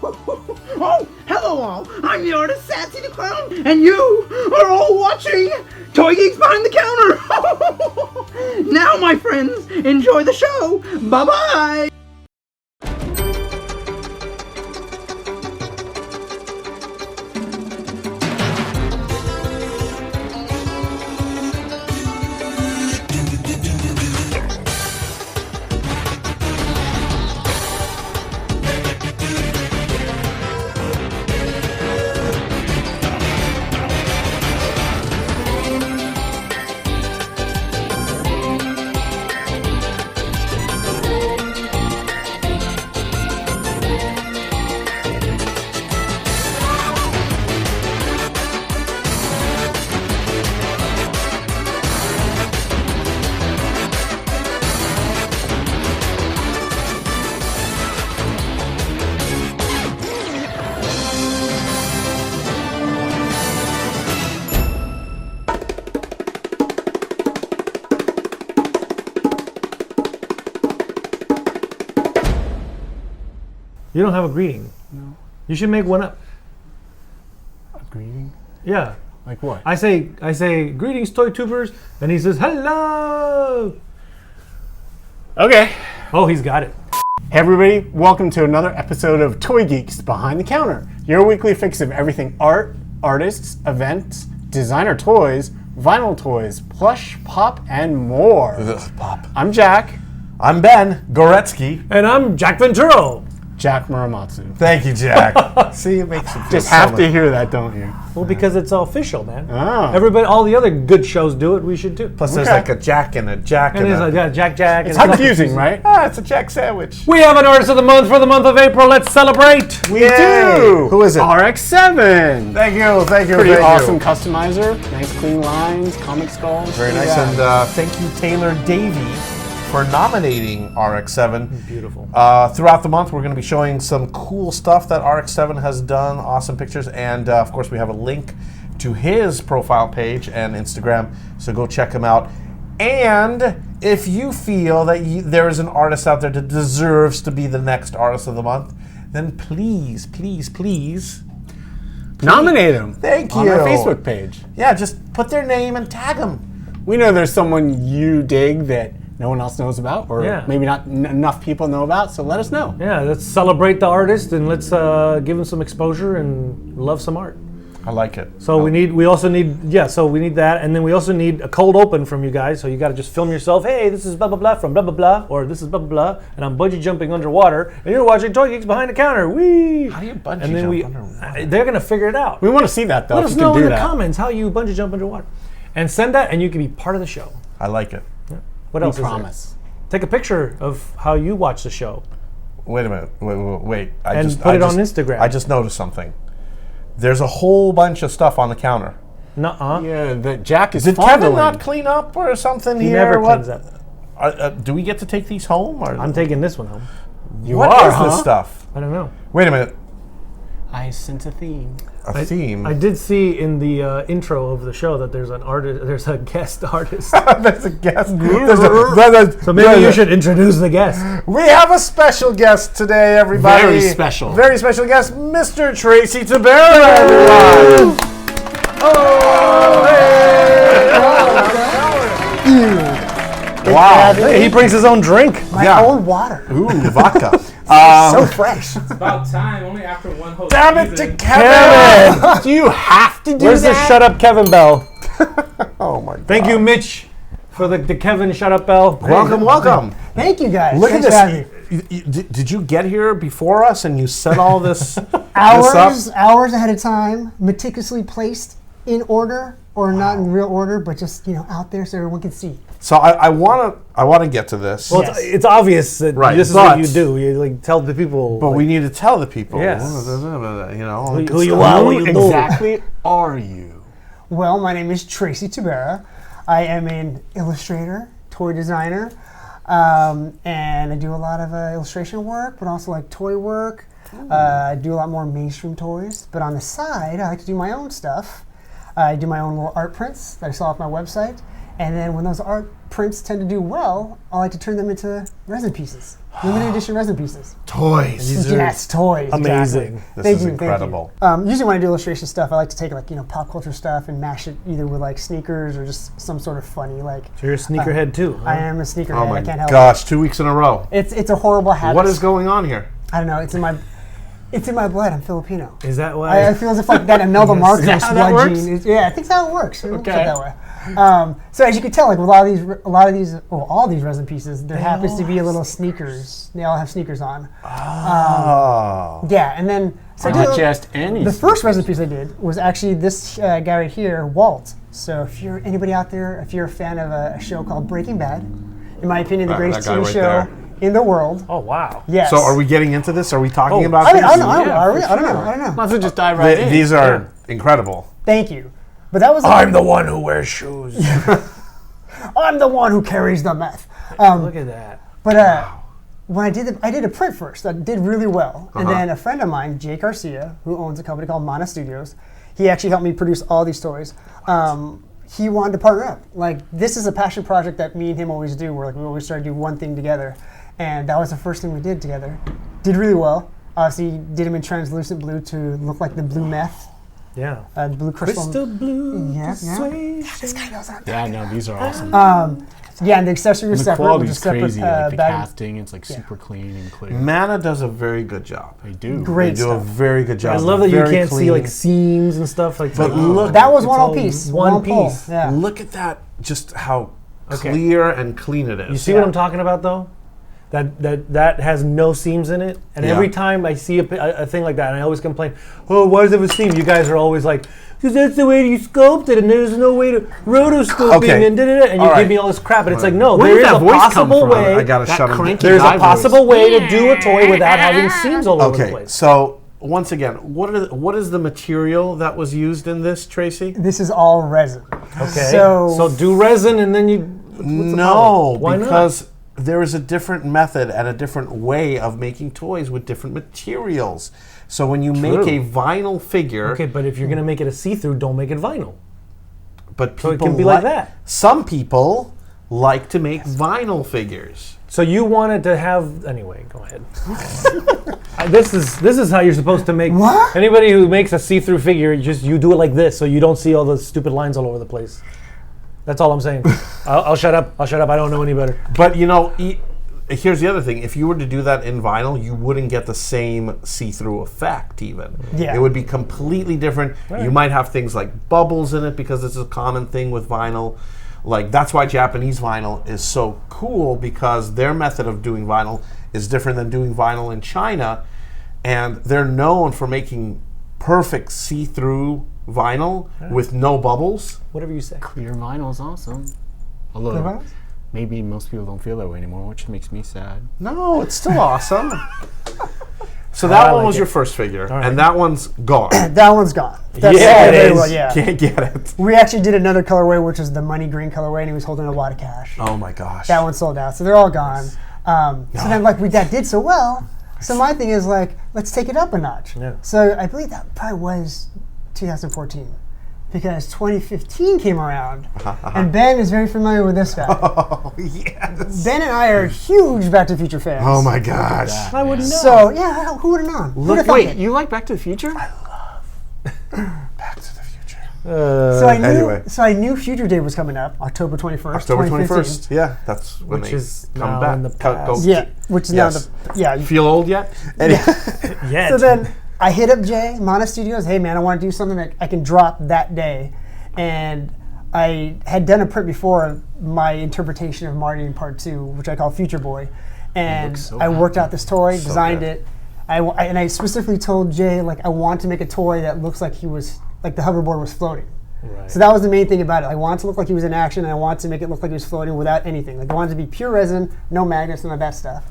Oh, hello all. I'm the artist Sassy the Clown, and you are all watching Toy Geeks Behind the Counter. Now, my friends, enjoy the show. Bye-bye. You don't have a greeting. No. You should make one up. A greeting? Yeah. Like what? I say, greetings, Toy Tubers, and he says, hello. Okay. Oh, he's got it. Hey everybody, welcome to another episode of Toy Geeks Behind the Counter, your weekly fix of everything art, artists, events, designer toys, vinyl toys, plush, pop, and more. Pop. I'm Jack. I'm Ben Goretsky. And I'm Jack Venturo. Jack Muramatsu. Thank you, Jack. See, it makes you feel Just so have much. to hear that, don't you? Well, because it's official, man. Oh. Everybody, all the other good shows do it. We should too. Plus, there's Okay. like a Jack and a Jack And and it's a... like, yeah, Jack. It's and confusing, right? it's a Jack sandwich. We have an artist of the month for the month of April. Let's celebrate. We Yay. do! Who is it? RX-7! Thank you. Pretty awesome customizer. Nice clean lines, comic skulls. Very nice. Yeah. And thank you, Taylor Davey, for nominating RX-7. Beautiful. Throughout the month, we're going to be showing some cool stuff that RX-7 has done, awesome pictures, and of course we have a link to his profile page and Instagram, so go check him out. And if you feel that there is an artist out there that deserves to be the next artist of the month, then please Nominate them. Thank On you. our Facebook page. Yeah, just put their name and tag them. We know there's someone you dig that no one else knows about, or Yeah. maybe not enough people know about, so let us know. Yeah, let's celebrate the artist and let's give him some exposure and love some art. I like it. So we also need that, and then we also need a cold open from you guys. So you got to just film yourself. Hey, this is blah blah blah from blah blah blah, or this is blah blah blah, and I'm bungee jumping underwater, and you're watching Toy Geeks Behind the Counter. Wee! How do you bungee And then jump we, underwater? they're gonna figure it out. We want to see that, though, Let if us you know can in do the that. comments how you bungee jump underwater, and send that, and you can be part of the show. I like it. What We else? promise. Is there? Take a picture of how you watch the show. Wait a minute. Wait. And put it on Instagram. I just noticed something. There's a whole bunch of stuff on the counter. Nuh-uh. Yeah, that Jack is Did fondling. Kevin not clean up or something He here? never or what? cleans up. Do we get to take these home? Or I'm taking this one home. You What are, is this huh? stuff? I don't know. Wait a minute. I sense a theme. A theme. I did see in the intro of the show that there's a guest artist. There's a guest. So maybe you should introduce the guest. We have a special guest today, everybody. Very special. Very special guest, Mr. Tracy Tabera, everyone. Wow. Hey, he brings his own drink. Yeah. Own water. Ooh, vodka. So fresh. It's about time, only after one host. Damn it to season. Kevin. Do you have to do Where's the that? Shut Up Kevin bell? Oh my God. Thank you, Mitch, for the Kevin Shut Up bell. Welcome. Thank you guys. Look at Thanks for having me. this. Did you get here before us and you set all this Hours ahead of time, meticulously placed in order, or not in real order, but just out there so everyone can see. So I want to get to this. Well, Yes. it's obvious that Right, this is what but- you do. You like tell the people. But like, we need to tell the people. Yes. You know. who you are, what you do. Exactly are you? Well, my name is Tracy Tabera. I am an illustrator, toy designer, and I do a lot of illustration work, but also like toy work. I do a lot more mainstream toys, but on the side, I like to do my own stuff. I do my own little art prints that I saw off my website, and then when those art prints tend to do well, I like to turn them into resin pieces. Limited edition resin pieces. Toys. These are Yes, toys. amazing. Exactly. This Thank is you, incredible. Thank you. Usually when I do illustration stuff, I like to take like pop culture stuff and mash it either with like sneakers or just some sort of funny like. So you're a sneakerhead too. Huh? I am a sneakerhead. Oh my I can't help gosh, 2 weeks in a row. it. It's a horrible habit. What is going on here? I don't know. It's in my blood. I'm Filipino. Is that why? I feel as if like that Imelda Marcos that how that blood works? gene. Yeah, I think that's how it works. It works Okay. that way. So as you can tell, like with all these resin pieces, there happens to be a little sneakers. They all have sneakers on. Oh. Yeah, and then so I Not did- just any. the first resin piece I did was actually this guy right here, Walt. So if you're anybody out there, if you're a fan of a show called Breaking Bad, in my opinion, the That greatest guy TV right show there. in the world. Oh wow. Yes. So are we getting into this? Are we talking about I mean, these? I don't know. Yeah, Are we? for I don't know. sure. I don't know. Might as well just dive right in. These are incredible. Thank you. But that was. I'm the one who wears shoes. I'm the one who carries the meth. Look at that. But when I did a print first, that did really well. And Uh-huh. then a friend of mine, Jay Garcia, who owns a company called Mana Studios, he actually helped me produce all these toys. He wanted to partner up. Like, this is a passion project that me and him always do, where like we always try to do one thing together. And that was the first thing we did together. Did really well. Obviously, did him in translucent blue to look like the blue meth, Yeah. blue crystal. Crystal blue. Yeah, yeah. persuasion. This guy knows how to Yeah, no, these are awesome. Yeah, and the accessory is the separate. quality with a is separate, crazy. Like the bag. casting, it's like super clean and clear. Mana does a very good job. They do. Great They do a stuff. very good job. I love that you Very can't see clean. like seams and stuff like But that. look- That was It's one all piece. One pull. piece. Yeah. Look at that, just how Okay. clear and clean it is. You see Yeah. what I'm talking about though? That has no seams in it. And Yeah. every time I see a thing like that, and I always complain, oh, why does it have a seam? You guys are always like, because that's the way you sculpt it, and there's no way to rotoscoping Okay. and da-da-da, and you All right. give me all this crap, and it's like, no, Where there did is that a voice come possible from? way. I gotta That shut him. cranky There's guy a possible voice. way to do a toy without having seams all over the Okay, place. so once again, what is the material that was used in this, Tracy? This is all resin. Okay. So, do resin, and then you. what's the No, problem? Why not? because there is a different method and a different way of making toys with different materials. So when you make True. a vinyl figure, Okay, but if you're gonna make it a see-through, don't make it vinyl. but So people it can be like that. Some people like to make vinyl figures. So you wanted to have anyway. Go ahead. This is how you're supposed to make. What? Anybody who makes a see-through figure, you do it like this, so you don't see all the stupid lines all over the place. That's all I'm saying. I'll shut up. I don't know any better. But here's the other thing: if you were to do that in vinyl, you wouldn't get the same see-through effect. Even Yeah. it would be completely different. You might have things like bubbles in it because this is a common thing with vinyl. Like that's why Japanese vinyl is so cool, because their method of doing vinyl is different than doing vinyl in China, and they're known for making perfect see-through vinyl with no bubbles. Whatever you say. Clear vinyl is awesome. Although vinyl? maybe most people don't feel that way anymore, which makes me sad. No, it's still awesome. So that I one like was it. your first figure, right. and that one's gone. that one's gone. That's Yeah, it very is. well, yeah. Can't get it. We actually did another colorway, which is the money green colorway, and he was holding a wad of cash. Oh my gosh. That one sold out, so they're all gone. So then, like, that did so well. So my thing is, like, let's take it up a notch. Yeah. So I believe that probably was 2014, because 2015 came around, and Ben is very familiar with this guy. Oh yes. Ben and I are huge Back to the Future fans. Oh my gosh. I wouldn't know. So yeah, who would have known? Who'd have thought Wait, it? you like Back to the Future? Back to the Future. So I knew. Anyway. So I knew Future Day was coming up, October 21st. October 2015. 21st. Yeah, that's when Which they is come now back. in the Go- past. Yeah, which is Yes. now the yeah. Feel old yet? Anyway. Yeah. So then I hit up Jay, Mana Studios. Hey man, I want to do something that I can drop that day, and I had done a print before of my interpretation of Marty in Part 2, which I call Future Boy, and looks so I worked out this toy, designed good. it. And I specifically told Jay, like, I want to make a toy that looks like he was, like the hoverboard was floating. Right. So that was the main thing about it. I wanted to look like he was in action, and I wanted to make it look like he was floating without anything. Like, I wanted to be pure resin, no magnets, none of that stuff.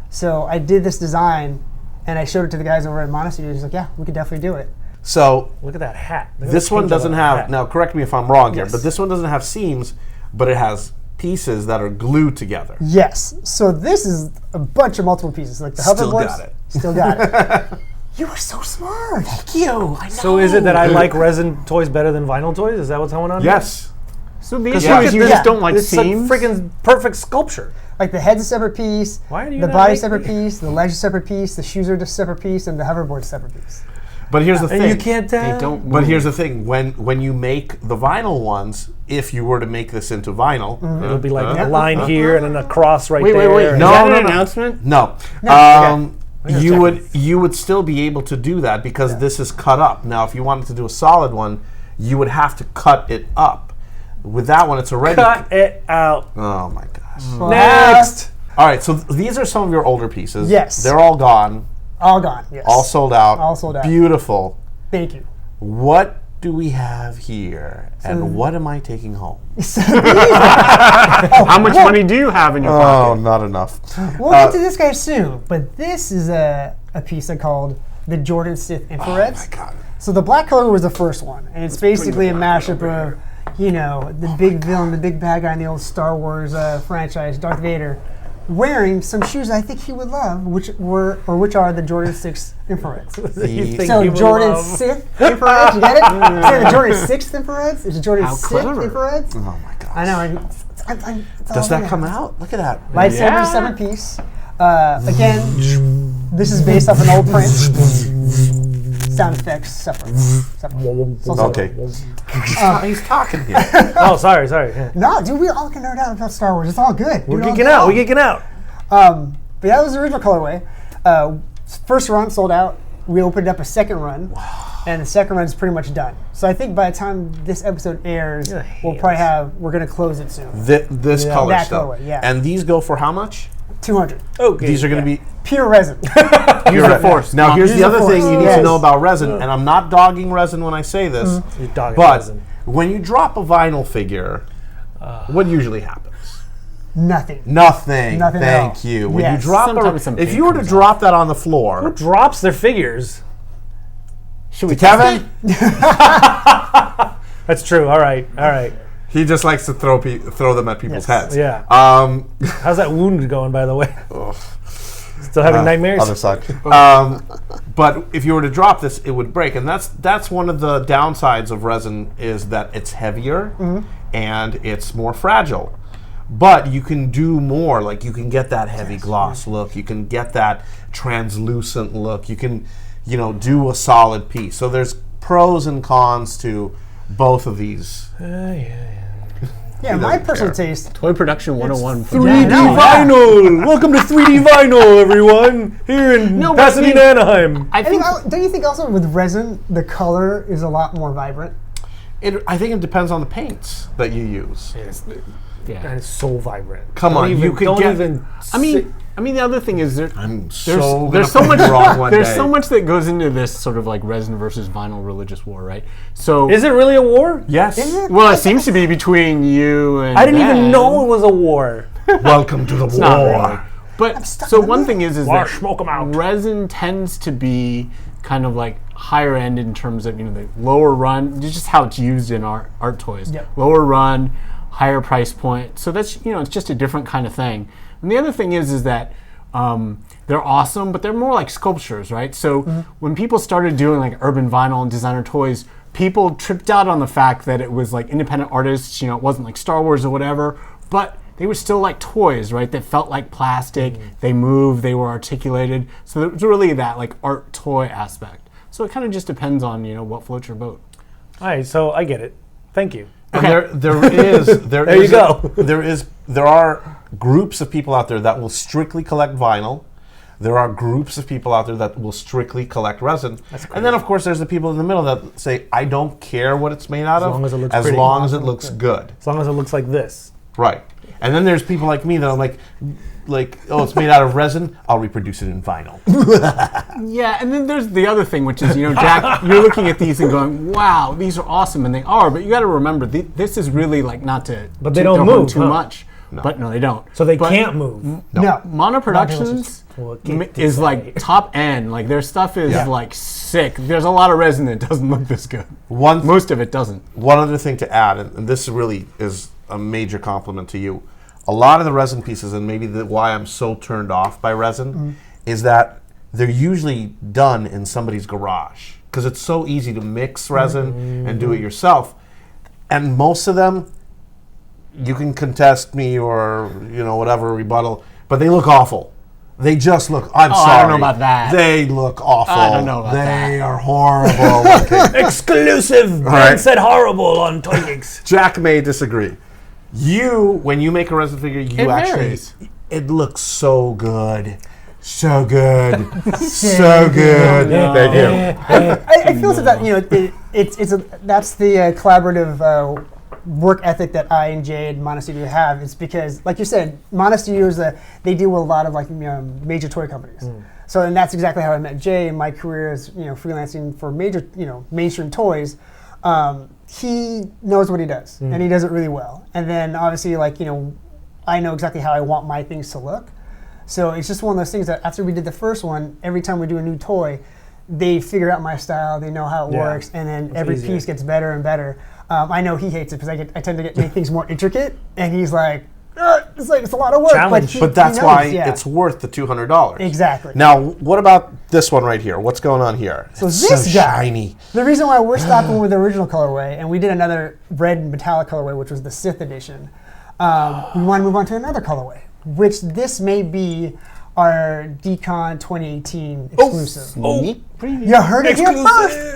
So I did this design, and I showed it to the guys over at Mana Studios. He's like, yeah, we could definitely do it. So Look at that hat. Look at this the one paint on doesn't that have, hat. now correct me if I'm wrong here, Yes. but this one doesn't have seams, but it has pieces that are glued together. Yes. So this is a bunch of multiple pieces. Like the Still hoverboards. got it. Still got it. You are so smart. Thank you. I know. So is it that I like resin toys better than vinyl toys? Is that what's going on? Yes. So the Because issue look is at you this. just don't like It's seams. a freaking perfect sculpture. Like the head's a separate piece, Why do you the not body's a make separate piece, the legs a separate piece, the shoes are just a separate piece, and the hoverboard's a separate piece. But here's the And thing. you can't tell. They don't. But here's the thing: when you make the vinyl ones, if you were to make this into vinyl, It'll be like a line here and then a cross right Wait, there. wait, wait. and- Is No, that no, an no. announcement? no, okay. you would still be able to do that because this is cut up. Now, if you wanted to do a solid one, you would have to cut it up. With that one, it's already. Cut it out. Oh my gosh! Well, Next. All right, so these are some of your older pieces. Yes. they're all gone, all gone. Yes. all sold out. All sold out. Beautiful. Thank you. What do we have here, and what am I taking home? How much money do you have in your pocket? Oh, not enough. We'll get to this guy soon, but this is a piece I called the Jordan Sith Infrareds. Oh my God. So the black color was the first one, and it's basically a mashup of, the big villain, the big bad guy in the old Star Wars franchise, Darth Vader, wearing some shoes I think he would love, which are the Jordan 6 Infrareds. You think So he would Jordan love- 6 Infrareds, you get it? Instead of Jordan 6 Infrareds, it's Jordan How 6 clever. Infrareds. Oh my gosh. I know. It's Does all that in come there. out? Look at that. Lightsaber Yeah. 7-piece. Again, this is based off an old print. Sound effects separate. So Okay. He's talking here. Oh, sorry. Yeah. No, dude, we all can nerd out about Star Wars. It's all good. We're Dude, all geeking good. out. We're geeking out. But yeah, that was the original colorway. First run sold out. We opened up a second run, and the second run is pretty much done. So I think by the time this episode airs, we're gonna close it soon. This color That stuff. colorway, yeah. And these go for how much? 200. Okay. These are going to be. Pure resin. Use the force. Now, here's Use the the other thing force. you need to Yes. know about resin, and I'm not dogging resin when I say this, You're dogging but resin. when you drop a vinyl figure, what usually happens? Nothing. Nothing. Nothing at Thank all. you. When Yes. you drop Sometimes some if paint you were to comes drop that on the floor, Drops their figures. Should we Kevin, That's true. All right. he just likes to throw them at people's heads. Yeah. Um, How's that wound going, by the way? Still having nightmares? Other side. But if you were to drop this, it would break, and that's one of the downsides of resin is that it's heavier and it's more fragile. But you can do more. Like you can get that heavy gloss look. You can get that translucent look. You can, do a solid piece. So there's pros and cons to both of these. Yeah, my personal taste. Toy Production 101. 3D vinyl. Welcome to 3D vinyl, everyone. Here in No, but I Pasadena, mean- Anaheim. I think Don't you think also with resin, the color is a lot more vibrant? I think it depends on the paints that you use. That is so vibrant. Come on, you could don't get- even. I mean, the other thing is I'm there's so much wrong one there's day. so much that goes into this sort of like resin versus vinyl religious war, right? So Is it really a war? Yes. well, it seems to be between you and I didn't even Ben. know it was a war. Welcome to the war. Not really. But so one thing is War, that smoke 'em out. resin tends to be kind of like higher end in terms of the lower run, just how it's used in art toys. Yep. Lower run, higher price point. So that's it's just a different kind of thing. And the other thing is that they're awesome, but they're more like sculptures, right? So when people started doing like urban vinyl and designer toys, people tripped out on the fact that it was like independent artists. It wasn't like Star Wars or whatever, but they were still like toys, right? That felt like plastic. They moved. They were articulated. So there's really that like art toy aspect. So it kind of just depends on what floats your boat. All right, so I get it. Thank you. And there you go. There are groups of people out there that will strictly collect vinyl. There are groups of people out there that will strictly collect resin. And then of course there's the people in the middle that say, I don't care what it's made out of, long as it looks as pretty. long as it looks good. As long as it looks like this. Right. And then there's people like me that are like, oh, it's made out of resin, I'll reproduce it in vinyl. Yeah, and then there's the other thing, which is, Jack, you're looking at these and going, wow, these are awesome, and they are, but you got to remember, this is really like not to But they toot don't their horn move, too huh? much. But no, they don't. So they But can't move. No. Mono Productions Well, get is this like way. top end. Like their stuff is Yeah. like sick. There's a lot of resin that doesn't look this good. One Most of it doesn't. One other thing to add, and this really is a major compliment to you. A lot of the resin pieces, and maybe why I'm so turned off by resin, is that they're usually done in somebody's garage because it's so easy to mix resin and do it yourself. And most of them, you can contest me or whatever rebuttal, but they look awful. They just look. I'm sorry. I don't know about that. They look awful. I don't know about they that. are horrible looking. Exclusive. right. Ben said horrible on Toy Geeks. Jack may disagree. When you make a resin figure, varies. it looks so good. So good. so good. Thank you. I feel that that's the collaborative work ethic that I and Jay and Mono Studio have. It's because, like you said, Mono Studios they deal with a lot of major toy companies. So, and that's exactly how I met Jay. In my career is freelancing for major mainstream toys. He knows what he does, and he does it really well. And then obviously, I know exactly how I want my things to look. So it's just one of those things that after we did the first one, every time we do a new toy, they figure out my style, they know how it works, and then every piece gets better and better. I know he hates it because I tend to make things more intricate, and he's like, it's a lot of work. Challenge. But that's why it's worth the $200. Exactly. Now, what about this one right here? What's going on here? So it's this so guy, shiny. the reason why we're stopping with the original colorway, and we did another red metallic colorway, which was the Sith edition, we want to move on to another colorway, which this may be our DCon 2018 exclusive. Sneak preview. You heard it here first.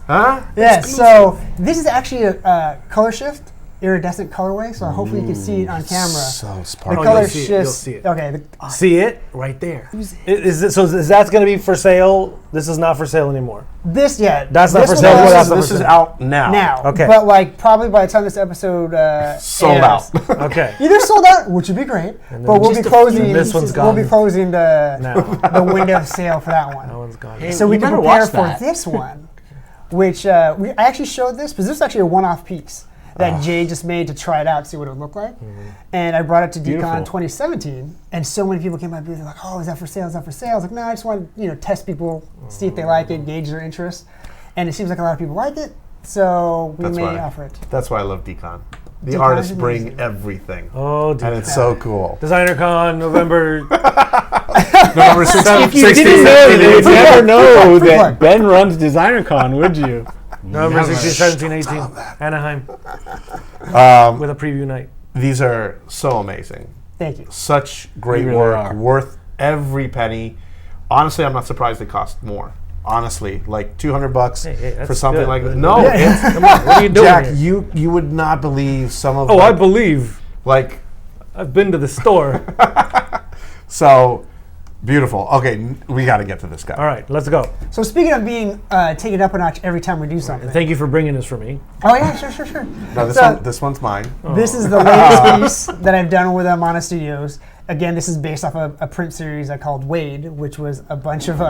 Huh? Yeah, so this is actually a color shift, iridescent colorway, so hopefully you can see it on camera. So The sparkly. color you'll see it, shifts. you'll see it. Okay. See it right there. Is that going to be for sale? This is not for sale anymore. That's not for one sale. was That's This is out now. now. Okay. But probably by the time this episode Sold airs, out. Okay. Either sold out, which would be great, but we'll be closing. This one's We'll be gone. closing the Now. window of sale for that one. That one's gone. So we You can better prepare watch for that. this one, which I actually showed this because this is actually a one-off piece that Jay just made to try it out, see what it would look like. And I brought it to Beautiful. DCon 2017, and so many people came by booth. They're like, "Oh, is that for sale? Is that for sale?" I was like, "No, I just want to test people, see if they like it, gauge their interest." And it seems like a lot of people like it, so we may offer it. That's why I love Decon. The Decon artists is bring amazing. everything. Oh, And it's so cool. DesignerCon, November. November 16th. If you didn't know, you would never know Free plug. that Ben runs DesignerCon, would you? November 16, 17, 18. Anaheim. With a preview night. These are so amazing. Thank you. Such great They really work. are. Worth every penny. Honestly, I'm not surprised they cost more. Honestly, like $200 Hey, that's for something good. like that. No, Come on, what are you doing Jack, here? you would not believe some of. Oh, I believe. Like I've been to the store. so beautiful. Okay, we got to get to this guy. All right, let's go. So speaking of being taken up a notch every time we do something. Thank you for bringing this for me. Oh yeah, sure. No, So- this one's mine. This is the latest piece that I've done with Mono Studios. Again, this is based off a print series I called Wade, which was a bunch of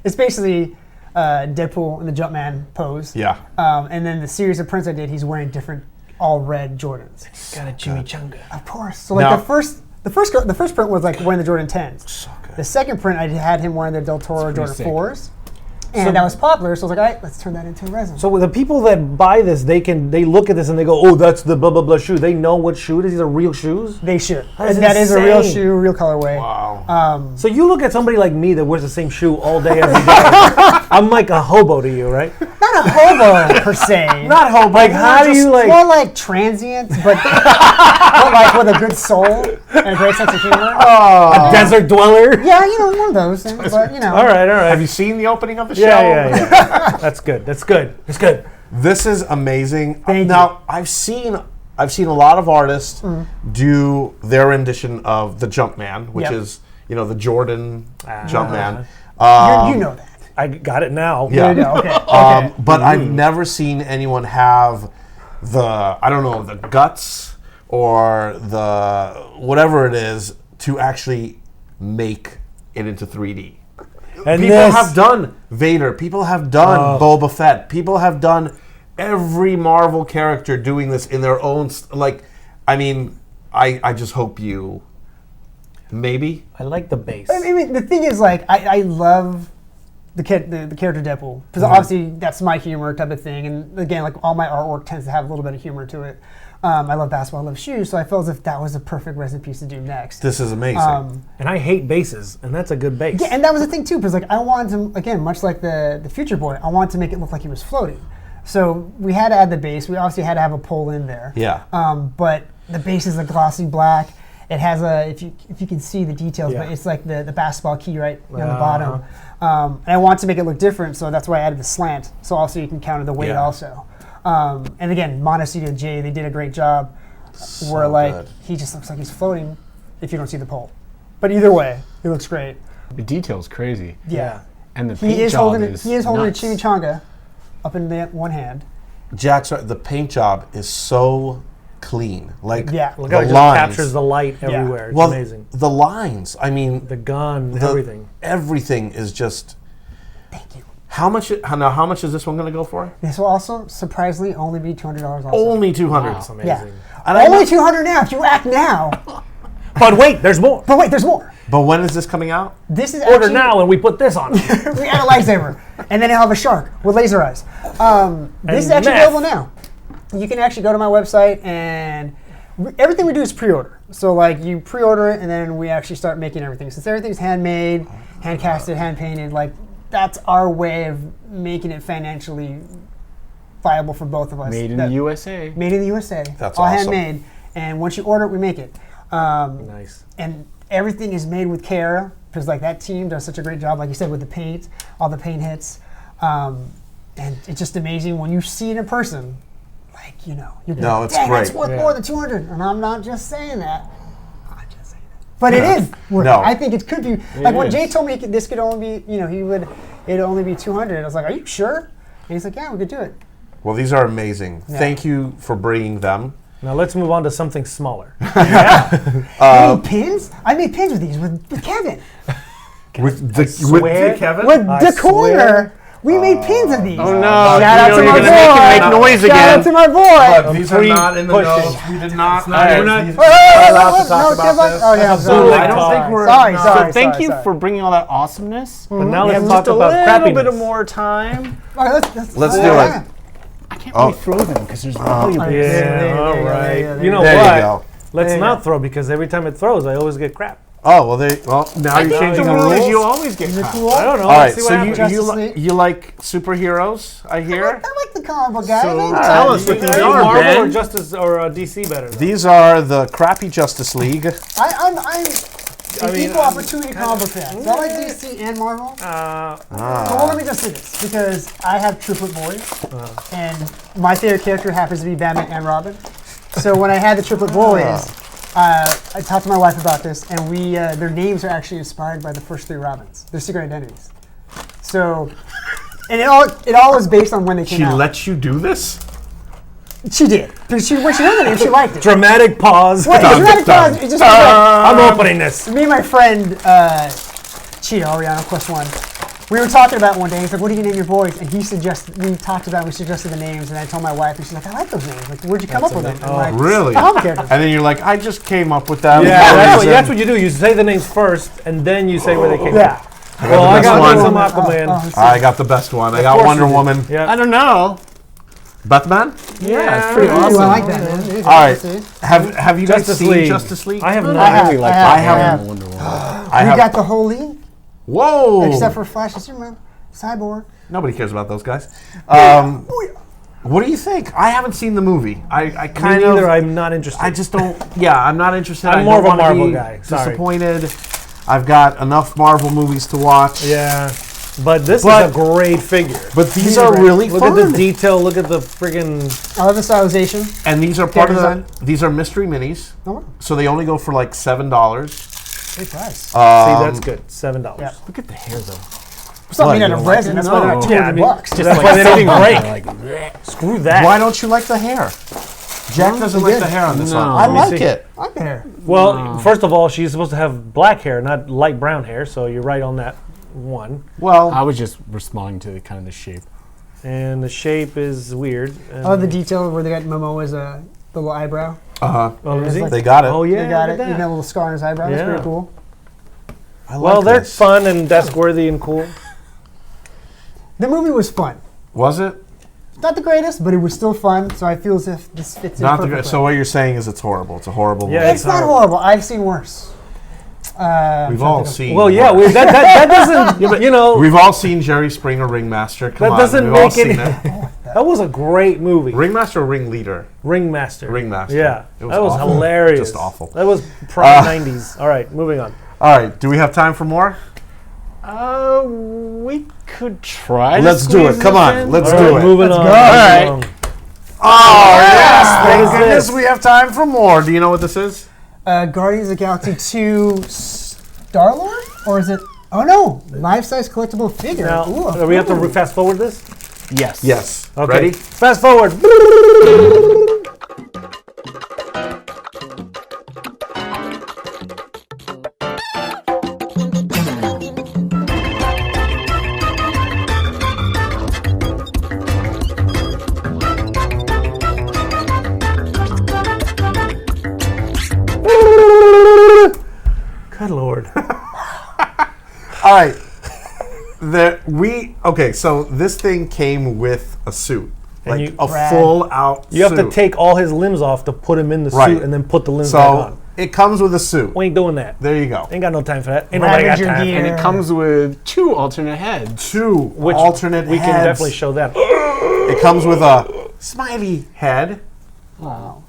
it's basically Deadpool in the Jumpman pose. Yeah. And then the series of prints I did, he's wearing different all red Jordans. Got a chimichanga. Of course. So like Now- the first print was like wearing the Jordan 10s. So good. The second print I had him wearing the Del Toro Jordan sick. 4s. And that was popular, so I was like, all right, let's turn that into a resin. So the people that buy this, they look at this and they go, "Oh, that's the blah blah blah shoe." They know what shoe it is. These are real shoes. They should. That's That is a real insane. shoe, real colorway. Wow. So you look at somebody like me that wears the same shoe all day, every day. I'm like a hobo to you, right? Not a hobo per se. Not hobo. Like, how do you like? More like transient, but like with a good soul and a great sense of humor. A desert dweller? Yeah, one of those things. But All right. Have you seen the opening of the show? Yeah. That's good. That's good. This is amazing. Thank now, I've seen a lot of artists do their rendition of the Jumpman, which Yep. is the Jordan Jumpman. you know that. I got it now. Yeah. You know, okay. But I've never seen anyone have the guts or the whatever it is to actually make it into 3D. And People this, have done Vader. People have done Boba Fett. People have done every Marvel character doing this in their own. I just hope you. Maybe. I like the base. I mean, the thing is, like, I love the character Deadpool because obviously that's my humor type of thing, and again, like all my artwork tends to have a little bit of humor to it. I love basketball, I love shoes, so I felt as if that was a perfect resin piece to do next. This is amazing. And I hate bases, and that's a good base. Yeah, and that was the thing too, because like I wanted to, again, much like the Future Boy, I wanted to make it look like he was floating. So we had to add the base. We obviously had to have a pole in there. Yeah. But The base is a glossy black. It has a, if you can see the details, Yeah. but it's like the basketball key right on the bottom. And I want to make it look different, so that's why I added the slant. So also you can counter the weight Yeah. also. And again, Montecito J, they did a great job. Where good. he just looks like he's floating if you don't see the pole. But either way, he looks great. The detail's crazy. Yeah. And the paint He is job holding is a nuts. chimichanga up in the one hand. Jack's right. The paint job is so clean. Like Yeah. Look the how it just lines. captures the light everywhere. It's well, amazing. the lines. I mean, The gun, the- everything. Everything is just. Thank you. How much is this one going to go for? This will also surprisingly only be $200 also. Only 200. That's amazing. Yeah. And I Only know- 200 now if you act now. But wait, there's more. But wait, there's more. But when is this coming out? This is Order actually, now and we put this on. it. we add a lightsaber, and then it'll have a shark with laser eyes. This is actually meth. available now. You can actually go to my website, and everything we do is pre-order. So like you pre-order it, and then we actually start making everything. Since everything's handmade, hand casted, hand painted, like that's our way of making it financially viable for both of us. Made in the USA. Made in the USA. That's all awesome. handmade. And once you order it, we make it. Nice. And everything is made with care because like that team does such a great job, like you said, with the paint, all the paint hits. And it's just amazing when you see it in person. Like, you know, you're No, like, it's dang, great. it's worth Yeah. more than 200. And I'm not just saying that. I'm just saying that. But it is worth No. it. I think it could be. Like when is. Jay told me this could only be, it'd only be 200. I was like, are you sure? And he's like, yeah, we could do it. Well, these are amazing. Yeah. Thank you for bringing them. Now let's move on to something smaller. You made pins? I made pins with these with Kevin. swear- Kevin? With I the swear. corner. We made pins of these. Oh no! Shout out to you're my gonna make boy. it make noise Shout out again. to my boy. Look, these are not in the pushing. notes. We did not. We're not- these- allowed to talk No, about Kevin? this. Oh, yeah, I'm That's sorry. absolutely I don't fine. think we're. Sorry, no. sorry. So thank you for bringing all that awesomeness. But now We let's have talk just about a little crappiness. bit of more time. All right, Let's do it. I can't really throw them because there's valuable. Yeah, Yeah, all there you go, right. there you go, You know There what? you go. Let's There you not go. throw because every time it throws, I always get crap. Oh well, now you're The changing the rule is rules. you always get caught. Cool. I don't know. All right, Let's see what so happens. Justice League. you like superheroes? I I hear. like the comic book guys. So They- tell us what Are these you are, Marvel Ben. or Justice or DC better? Though? These are the crappy Justice League. I'm an mean, equal opportunity comic book fan. So I like DC and Marvel. So well, let me just say this because I have triplet boys, and my favorite character happens to be Batman and Robin. So when I had the triplet boys, I talked to my wife about this, and we their names are actually inspired by the first three Robins, their secret identities. So, and it all was based on when they came She out. lets you do this? She did. But when she heard the name, she liked it. Dramatic pause. Wait, it's not a cause, it just was like, I'm opening this. me and my friend Cheeto, Ariana, +1. We were talking about it one day. He's like, "What do you name your boys?" And we suggested the names, and I told my wife, and she's like, "I like those names. Like, where'd you come up with them?" I'm like, Really? comic characters. And then you're like, I just came up with them. Yeah, for a reason. that's what you do. You say the names first, and then you say where they came Yeah. from. Well, I best got one. some Aquaman. I got the best one. I got course Wonder you did. Woman. Yeah. I don't know. Batman? Yeah, it's pretty Ooh, awesome. I like that, man. All right. Have you guys Justice seen League. Justice League? I have I not. have. really like I have. have. Wonder Woman. I We have. got the whole league, Whoa! except for Flash and Superman, Cyborg. Nobody cares about those guys. What do you think? I haven't seen the movie. I Me kind neither. of. I'm not interested. I just don't. Yeah, I'm not interested. I'm I more don't of a wanna Marvel be guy. Sorry. Disappointed. I've got enough Marvel movies to watch. Yeah, but this But- is a great figure. But these These are are great. really Look fun. at the detail. Look at the friggin' I love the stylization. And these are part of Design. the. These are mystery minis, Oh, so they only go for like $7. great price. See, that's good. $7. Yeah. Look at the hair though. It's not What, made out you of don't like resin. it? That's why they're No. like Yeah, I $200 mean, bucks. that's why they don't even break. Like, Screw that. Why don't you like the hair? Jack doesn't like good. the hair on this No. one. Let I me like see. it. I like the hair. Well, first of all, she's supposed to have black hair, not light brown hair. So you're right on that one. Well, I was just responding to the kind of the shape. And the shape is weird. I love the detail where they got Momo as a little eyebrow. Oh, is he? like- they got it. Oh yeah, They got look it. at Even that. a little scar on his eyebrow. That's Yeah. pretty cool. I like Well, they're this. fun and desk worthy and cool. The movie was fun. Was it? Not the greatest, but it was still fun. So I feel as if this fits in Not the perfectly. good. So what you're saying is it's horrible. It's a horrible Yeah, movie. It's not horrible. I've seen worse. We've all seen. Well, yeah, worse. that doesn't. You know, We've all seen Jerry Springer Ringmaster. Come that on, doesn't we've all make seen it. it. That was a great movie. Ringmaster or Ringleader? Ringmaster. Ringmaster. Yeah. It was that was awful. hilarious. Just awful. That was prime 90s. All right, moving on. All right. Do we have time for more? We could try. Let's do it. Come on. Let's All do right, it. moving Let's on. go. All right. Oh, yes. Thank What is goodness this? we have time for more. Do you know what this is? Guardians of the Galaxy 2 Star-Lord? Or is it... Oh, no. Life-size collectible figure. Now, Ooh, do we have to fast forward this? Yes. Yes. Okay. Ready? Fast forward. Good Lord. All right. Okay, so this thing came with a suit. And Like you- a Rad. full out You have suit. to take all his limbs off to put him in the Right. suit and then put the limbs back So on. it comes with a suit. We ain't doing that. There you go. Ain't got no time for that. Ain't nobody got Ravager time for gear. And it comes with 2 alternate heads. 2 Which alternate we heads. can definitely show that. It comes with a smiley head. Wow.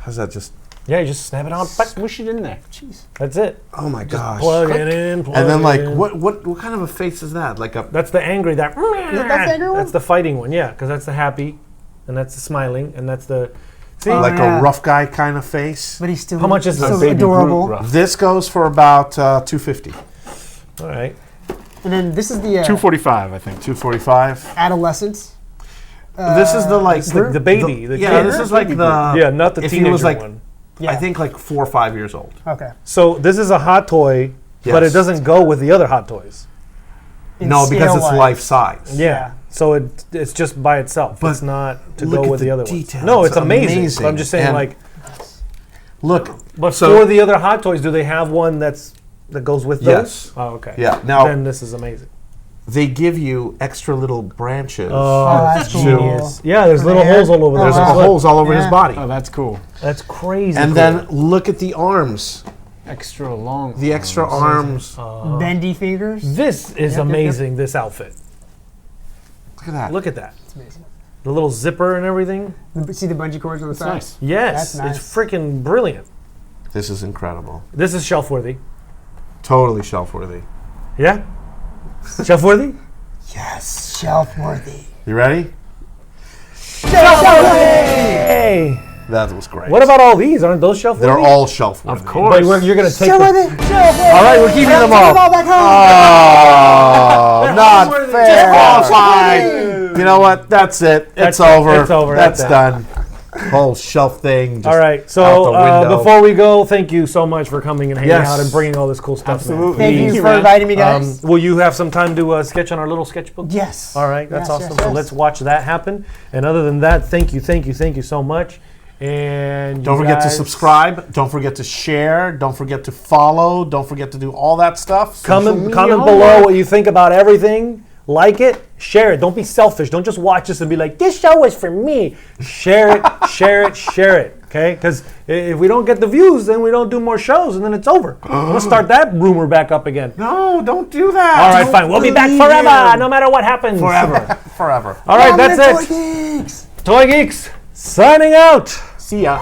How's that just... Yeah, you just snap it on. Swish it in there. Jeez. That's it. Oh my gosh. Plug it in. Plug And then like, it in. what kind of a face is that? Like a... That's the angry. That's the angry one? That's the fighting one. Yeah, because that's the happy, and that's the smiling, and that's the. See, like yeah. a rough guy kind of face. But he's still How much is so this? Baby adorable. Groot rough. This goes for about $250. all right. And then this is the 245, I think. $245. adolescence. This is the like The baby. The yeah, kid. this is like the Yeah, not the if he teenager was like one. Yeah. I think like 4 or 5 years old. Okay. So this is a hot toy, but it Yes. doesn't go with the other hot toys. No, because it's scale-wise. life size. Yeah. So it's just by itself. But it's not to look go at with the the other ones. detail. No, It's it's amazing. amazing. But I'm just saying, And- like, Look, but so- for the other hot toys, do they have one that goes with those? Yes. Oh, okay. Yeah. Now Then this is amazing. they give you extra little branches. Oh, that's cool. genius. Yeah, there's little There. holes all over there. There's wow. holes all over Yeah. his body. Oh, that's cool. That's crazy. And cool. then look at the arms. Extra long. The extra arms. Bendy fingers. This is Yep, yep, amazing. This outfit. Look at that. Look at that. It's amazing. The little zipper and everything. See the bungee cords on the That's side? nice. Yes, That's nice. it's freaking brilliant. This is incredible. This is shelf worthy. Totally shelf worthy. Yeah, shelf worthy. Yes. Shelf worthy. You ready? Hey, That was great. what about all these? Aren't those shelf worthy? They're all shelf worthy. Of course. But you're gonna take Shelf them. worthy. Shelf worthy. All right, we're keeping them Take all. back home. Oh, not worthy. fair. Just Fine. You know what? That's it. It's That's it. over. It's over. That's That's it. done. Whole shelf thing. Just All right. out So the window. before we go, thank you so much for coming and hanging Yes. out and bringing all this cool stuff. Absolutely. Thank Thank you you, for man. inviting me, guys. Will you have some time to sketch on our little sketchbook? Yes. All right, that's Yes, awesome. yes, So yes. let's watch that happen. And other than that, thank you so much. And Don't you forget to guys- subscribe. Don't forget to share. Don't forget to follow. Don't forget to do all that stuff. Comment media below homework. what you think about everything. Like it, share it. Don't be selfish. Don't just watch this and be like, this show is for me. Share it, share it, share it. Okay? Because if we don't get the views, then we don't do more shows and then it's over. Let's start that rumor back up again. No, don't do that. All right, Don't fine. We'll be back believe forever, you. no matter what happens. Forever. Forever. All right, Long that's live it. Toy Geeks. Toy Geeks, signing out. See ya.